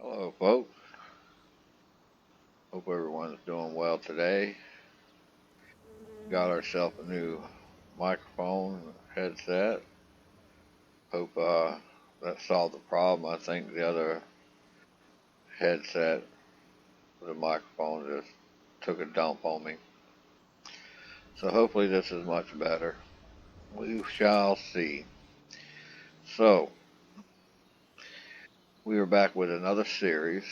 Hello, folks. Hope everyone's doing well today. Got ourselves a new microphone headset. Hope that solved the problem. I think the other headset, the microphone, just took a dump on me. So hopefully this is much better. We shall see. So we are back with another series,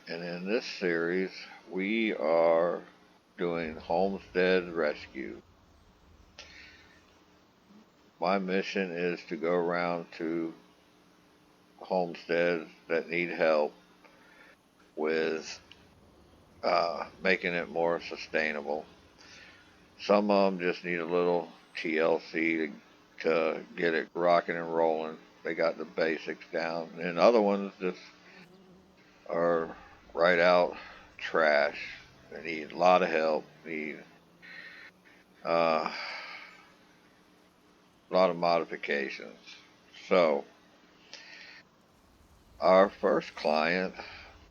and in this series we are doing Homestead Rescue. My mission is to go around to homesteads that need help with making it more sustainable. Some of them just need a little TLC to get it rocking and rolling. They got the basics down, and other ones just are right out trash. They need a lot of help. Need a lot of modifications. So our first client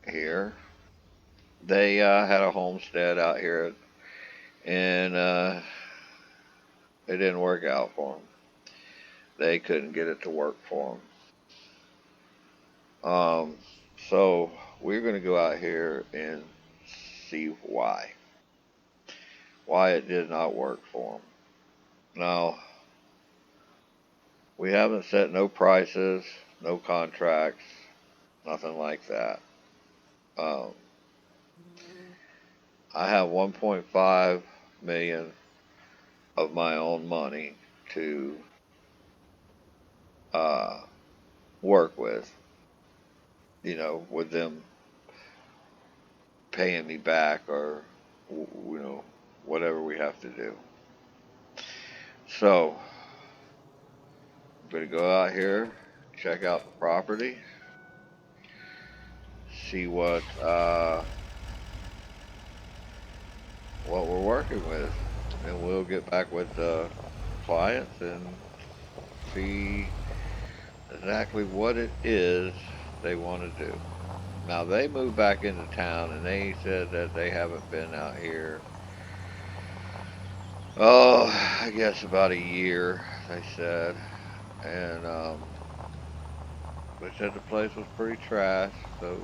here, they had a homestead out here, and it didn't work out for them. They couldn't get it to work for them. So we're going to go out here and see why it did not work for them. Now, we haven't set no prices, no contracts, nothing like that. Um, I have 1.5 million of my own money to uh, work with. With them paying me back or whatever we have to do. So I'm gonna go out here, check out the property, see what we're working with, and we'll get back with the clients and see exactly what it is they want to do. Now they moved back into town and they said that they haven't been out here. Oh, I guess about a year, they said, and they said the place was pretty trash, so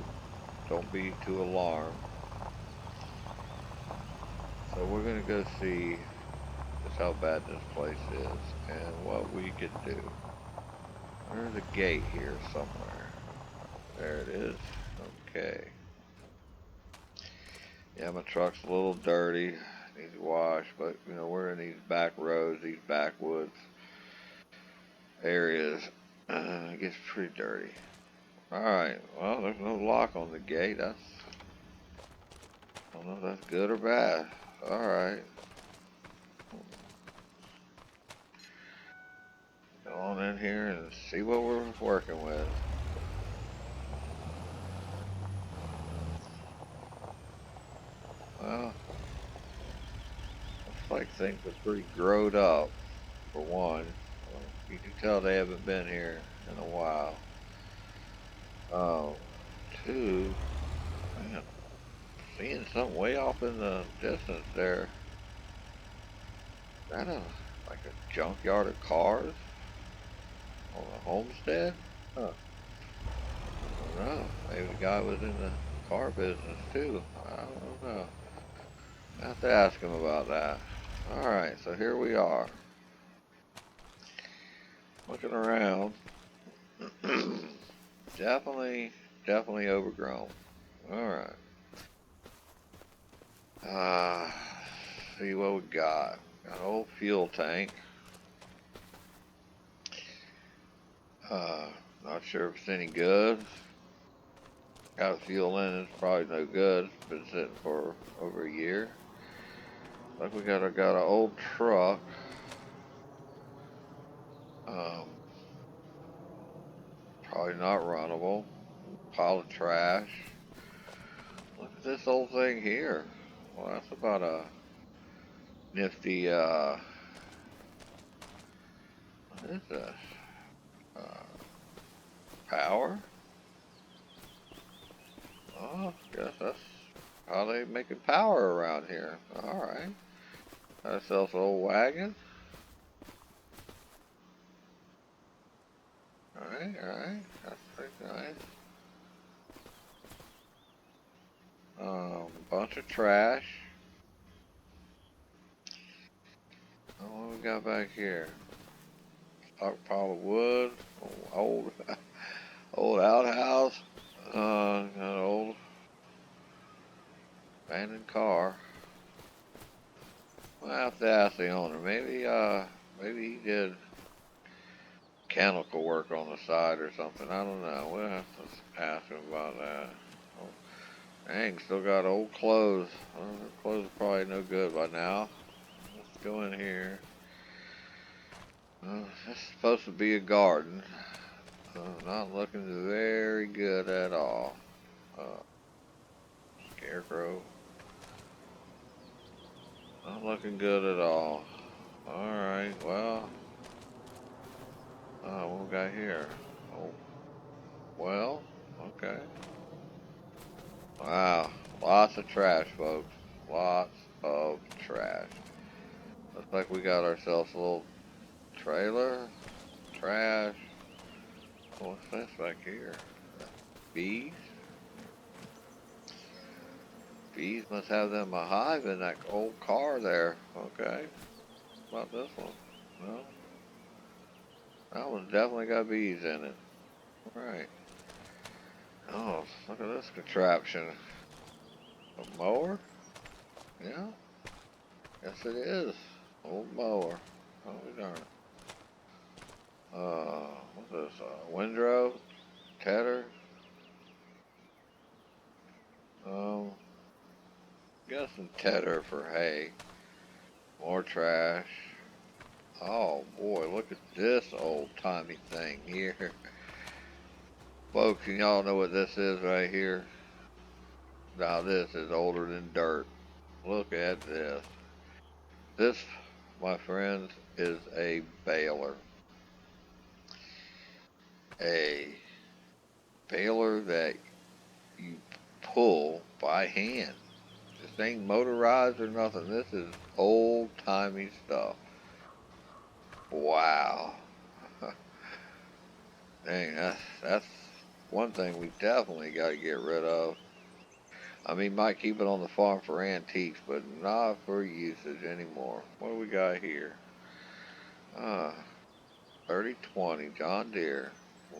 don't be too alarmed. So we're gonna go see just how bad this place is and what we could do. There's a gate here somewhere. There it is. Okay. Yeah, my truck's a little dirty. Needs wash, but we're in these back roads, these backwoods areas. It gets pretty dirty. Alright, well, there's no lock on the gate. I don't know if that's good or bad. Alright. Go on in here and see what we're working with. Well, looks like things are pretty growed up, for one. You can tell they haven't been here in a while. Two, man, seeing something way off in the distance there. Is that like a junkyard of cars on a homestead? Huh. I don't know. Maybe the guy was in the car business too. I don't know. I have to ask him about that. Alright, so here we are. Looking around. definitely overgrown. Alright. See what we got. Got an old fuel tank. Not sure if it's any good. Got a fuel in it's probably no good. Been sitting for over a year. Like we got an old truck. Um, Probably not runnable. Pile of trash. Look at this old thing here. Well, that's about a nifty, what is this? Uh, Power? Oh, guess that's how they making power around here. Alright. Got ourselves an old wagon. Alright. That's pretty nice. Bunch of trash. Oh, what we got back here? Stockpile of wood. Old, old outhouse. Got an old abandoned car. I'll have to ask the owner. Maybe he did mechanical work on the side or something. I don't know. We'll have to ask him about that. Oh, dang, still got old clothes. Well, the clothes are probably no good by now. Let's go in here. This is supposed to be a garden. Not looking very good at all. Scarecrow. Not looking good at all. Alright, well. What we got here? Oh, well, okay. Wow, lots of trash, folks. Lots of trash. Looks like we got ourselves a little trailer. Trash. What's this back here? Bees? Bees must have them a hive in that old car there. Okay. What about this one? No. That one's definitely got bees in it. Alright. Oh, look at this contraption. A mower? Yeah. Yes it is. Old mower. Oh, darn it. What's this? Windrow? Tedder? Guessing tedder for hay. More trash. Oh boy, look at this old timey thing here. Folks, y'all know what this is right here? Now this is older than dirt. Look at this. This, my friends, is a baler. A baler that you pull by hand. This ain't motorized or nothing. This is old timey stuff. Wow. Dang, that's one thing we definitely got to get rid of. I mean, might keep it on the farm for antiques, but not for usage anymore. What do we got here? Uh, 3020 John Deere.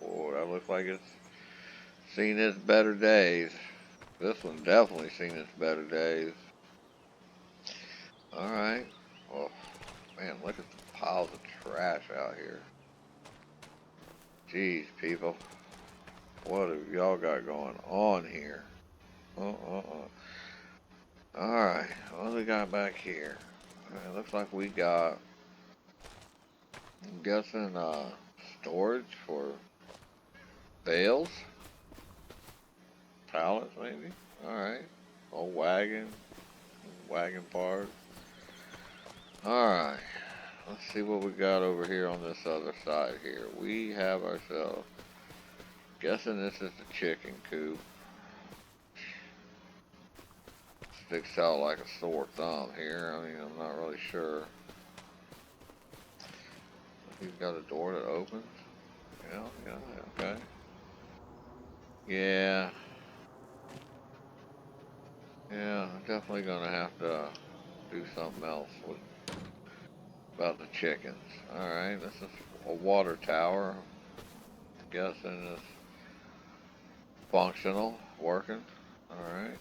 Oh, that looks like it's seen its better days. This one definitely seen its better days. Alright. Oh, man, look at the piles of trash out here. Jeez, people. What have y'all got going on here? Alright, what do we got back here? It looks like we got, I'm guessing, storage for bales? Pallets, maybe? Alright. Old wagon parts. Alright. Let's see what we got over here on this other side here. We have ourselves, guessing this is the chicken coop. Sticks out like a sore thumb here. I mean, I'm not really sure. You've got a door that opens. Yeah, okay. Yeah. Yeah, I'm definitely gonna have to do something else about the chickens. Alright, this is a water tower. I'm guessing it's functional, working. Alright.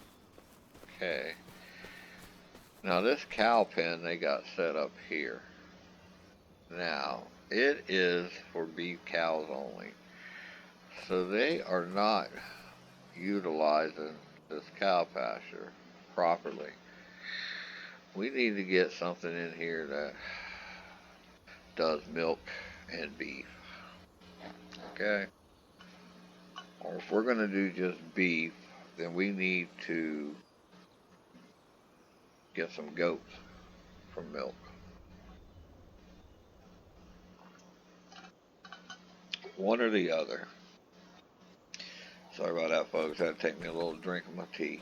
Okay. Now this cow pen they got set up here. Now, it is for beef cows only. So they are not utilizing this cow pasture properly. We need to get something in here that does milk and beef. Okay? Or if we're going to do just beef, then we need to get some goats for milk. One or the other. Sorry about that, folks. Had to take me a little drink of my tea.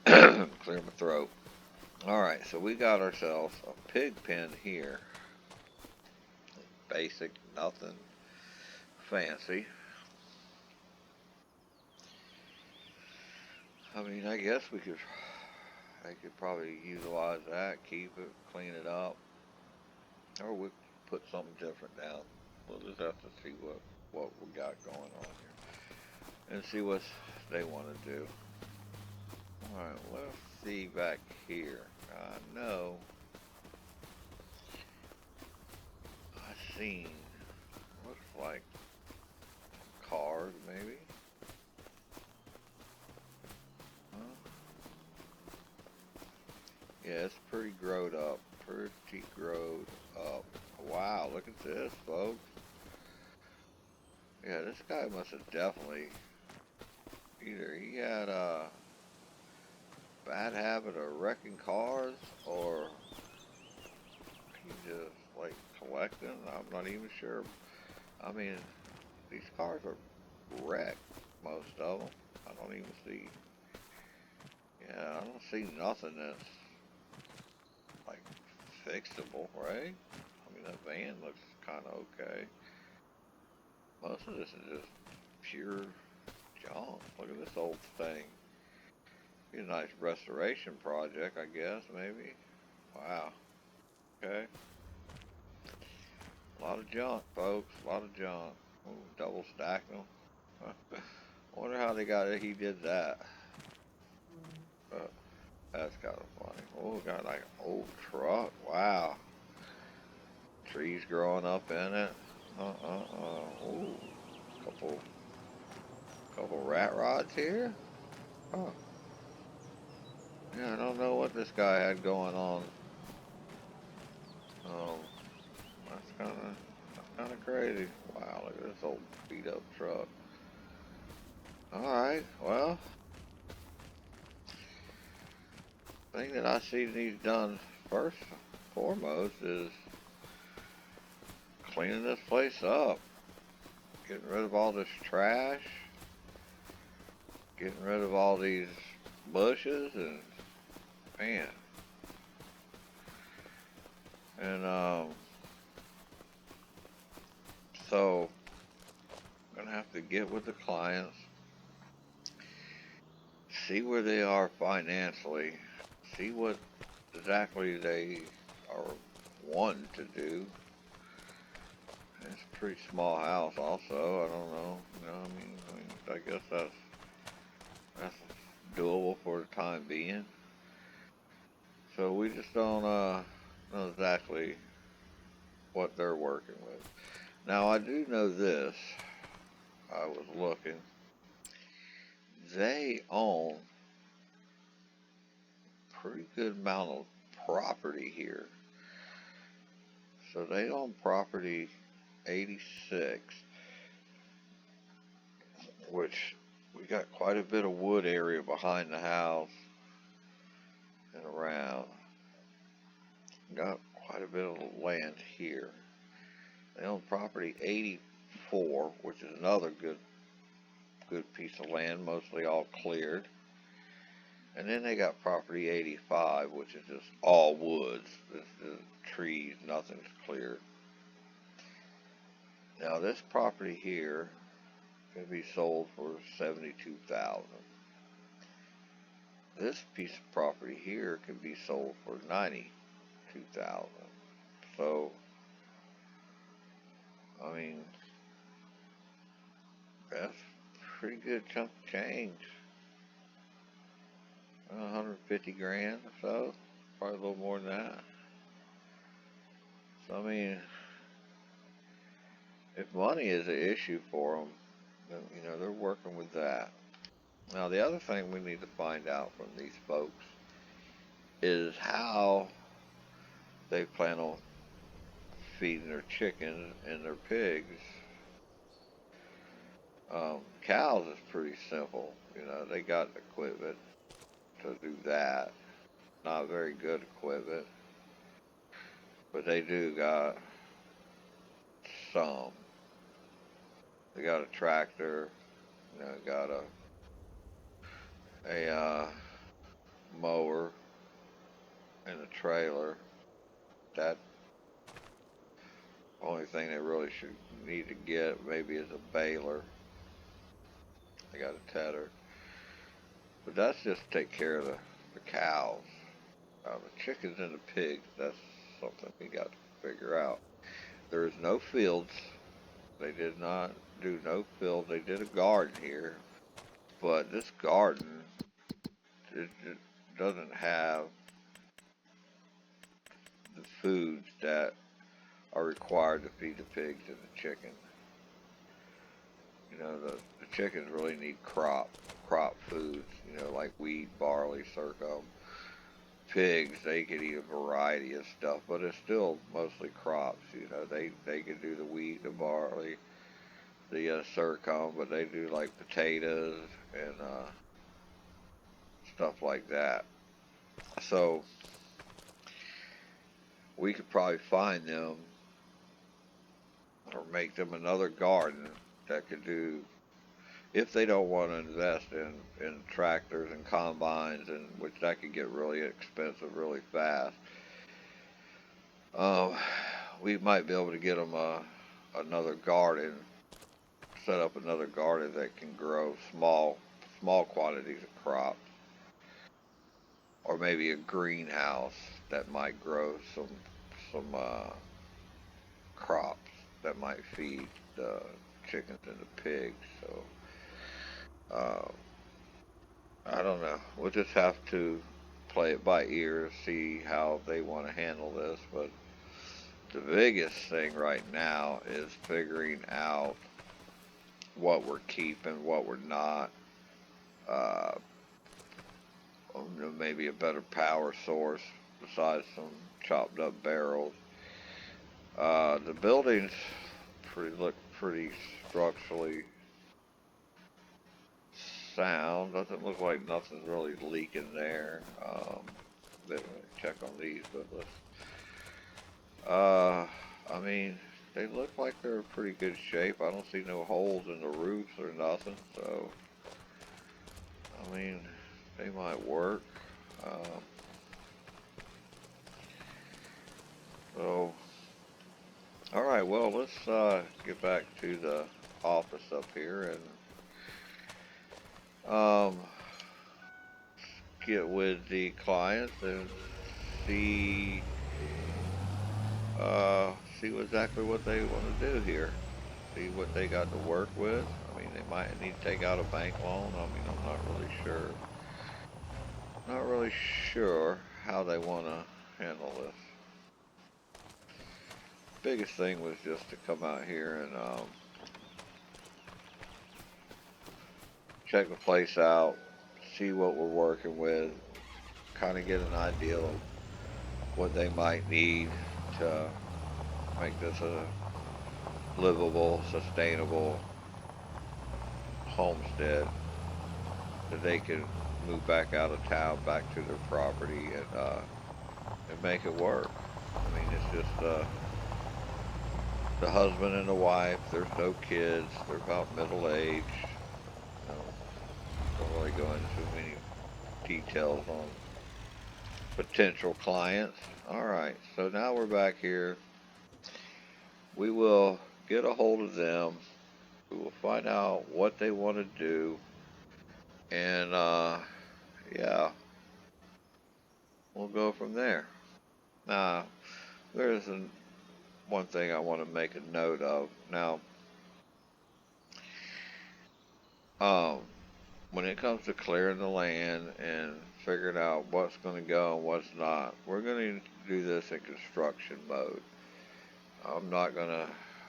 Clear my throat. Alright, so we got ourselves a pig pen here. Basic, nothing fancy. I mean, I guess I could probably utilize that, keep it, clean it up, or we put something different down. We'll just have to see what we got going on here and see what they want to do. All right, let's see back here. I know I seen looks like cars maybe. Huh? Yeah, it's pretty growed up. Pretty growed up. Wow, look at this, folks. Yeah, this guy must have definitely either he had a bad habit of wrecking cars or he just like collecting. I'm not even sure. I mean, these cars are wrecked, most of them. I don't even see. Yeah, I don't see nothing that's like fixable, right? I mean, that van looks kind of okay. Most of this is just pure junk. Look at this old thing. Be a nice restoration project, I guess, maybe. Wow. Okay. A lot of junk, folks. A lot of junk. Ooh, double stacking them. I wonder how they got it. He did that. But that's kind of funny. Oh, got like an old truck. Wow. Trees growing up in it. Ooh, couple, couple rat rods here. Oh, yeah. I don't know what this guy had going on. Um, that's kind of crazy. Wow, look at this old beat up truck. All right. Well, thing that I see needs done first and foremost is cleaning this place up, getting rid of all this trash, getting rid of all these bushes, and man, and so I'm gonna have to get with the clients, see where they are financially, see what exactly they are wanting to do. It's a pretty small house, also. I don't know. You know, I guess that's doable for the time being. So we just don't know exactly what they're working with. Now I do know this. I was looking. They own a pretty good amount of property here. So they own property 86, which we got quite a bit of wood area behind the house and around. Got quite a bit of land here. They own property 84, which is another good piece of land, mostly all cleared. And then they got property 85, which is just all woods. This is trees, nothing's cleared. Now this property here can be sold for $72,000. This piece of property here can be sold for $92,000. So, I mean, that's a pretty good chunk of change. 150 grand or so, probably a little more than that. So, I mean, if money is an issue for them, then, you know, they're working with that. Now, the other thing we need to find out from these folks is how they plan on feeding their chickens and their pigs. Cows is pretty simple. You know, they got equipment to do that. Not very good equipment, but they do got some. They got a tractor, you know, got a a mower and a trailer. That only thing they really should need to get maybe is a baler. They got a tedder, but that's just to take care of the cows. The chickens and the pigs, that's something we got to figure out. There is no fields. They did not do no fields. They did a garden here, but this garden it doesn't have the foods that are required to feed the pigs and the chickens. The chickens really need crop foods. Like wheat, barley, sorghum. Pigs, they could eat a variety of stuff, but it's still mostly crops. They can do the wheat, the barley, the sorghum, but they do like potatoes and stuff like that. So we could probably find them or make them another garden that could do, if they don't want to invest in tractors and combines, and which that could get really expensive really fast. Um, we might be able to get them another garden, set up another garden that can grow small quantities of crops, or maybe a greenhouse that might grow some crops that might feed the chickens and the pigs. So uh, I don't know. We'll just have to play it by ear, see how they want to handle this. But the biggest thing right now is figuring out what we're keeping, what we're not. Uh, Maybe a better power source besides some chopped up barrels. The buildings look pretty structurally sound. Doesn't look like nothing's really leaking there. Let me check on these, but let's. I mean, they look like they're in pretty good shape. I don't see no holes in the roofs or nothing. So, I mean, they might work. Um, so, all right. Well, let's get back to the office up here and get with the clients and see uh, see exactly what they want to do here. See what they got to work with. I mean, they might need to take out a bank loan. I mean, I'm not really sure. Not really sure how they want to handle this. Biggest thing was just to come out here and check the place out, see what we're working with, kind of get an idea of what they might need to make this a livable, sustainable homestead that they can move back out of town, back to their property, and make it work. I mean, it's just the husband and the wife. There's no kids. They're about middle age. You know, don't really go into many details on potential clients. All right, so now we're back here. We will get a hold of them. We will find out what they want to do, and yeah, we'll go from there. Now, there's one thing I want to make a note of. Now, um, when it comes to clearing the land and figuring out what's going to go and what's not, we're going to do this in construction mode. I'm not going to,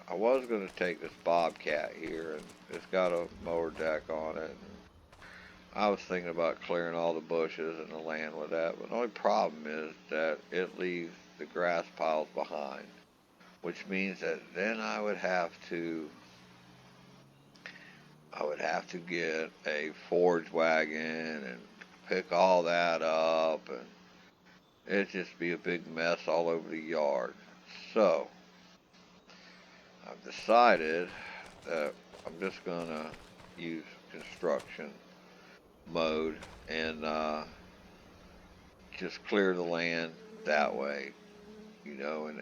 I was going to take this Bobcat here, and it's got a mower deck on it. And I was thinking about clearing all the bushes and the land with that, but the only problem is that it leaves the grass piles behind, which means that then I would have to get a forage wagon and pick all that up, and it'd just be a big mess all over the yard. So I've decided that I'm just gonna use construction mode and just clear the land that way, and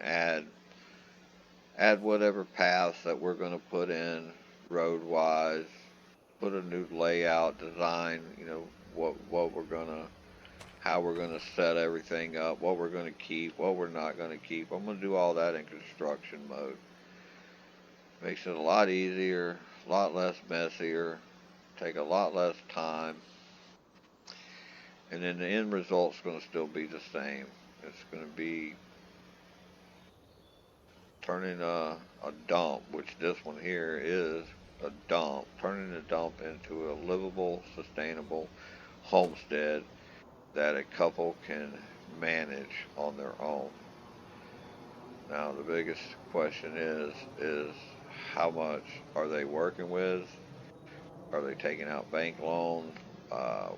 add whatever paths that we're going to put in road wise, put a new layout design, what we're going to how we're going to set everything up, what we're going to keep, what we're not going to keep. I'm going to do all that in construction mode. Makes it a lot easier, a lot less messier, take a lot less time, and then the end result's going to still be the same. It's going to be turning a dump, which this one here is a dump, turning the dump into a livable, sustainable homestead that a couple can manage on their own. Now, the biggest question is how much are they working with? Are they taking out bank loans? Uh,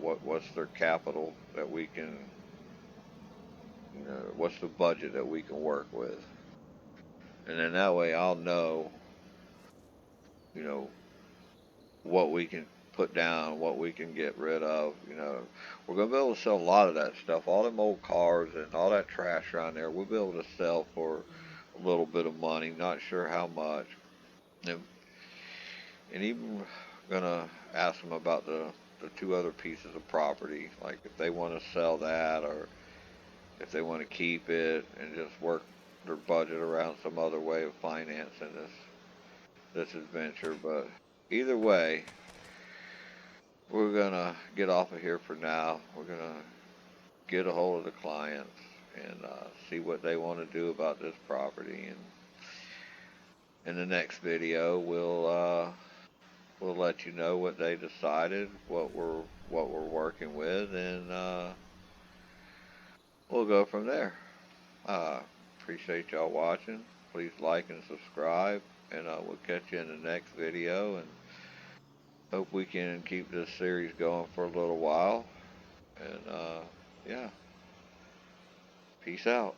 what's their capital that we can, what's the budget that we can work with? And then that way I'll know, you know, what we can put down, what we can get rid of. We're gonna be able to sell a lot of that stuff, all them old cars and all that trash around there. We'll be able to sell for a little bit of money, not sure how much. And, and even gonna ask them about the two other pieces of property, like if they want to sell that or if they want to keep it and just work their budget around some other way of financing this adventure. But either way, we're gonna get off of here for now. We're gonna get a hold of the clients and see what they want to do about this property. And in the next video, we'll let you know what they decided, what we're working with, and we'll go from there. Uh, Appreciate y'all watching. Please like and subscribe, and we'll catch you in the next video. And hope we can keep this series going for a little while. And yeah, peace out.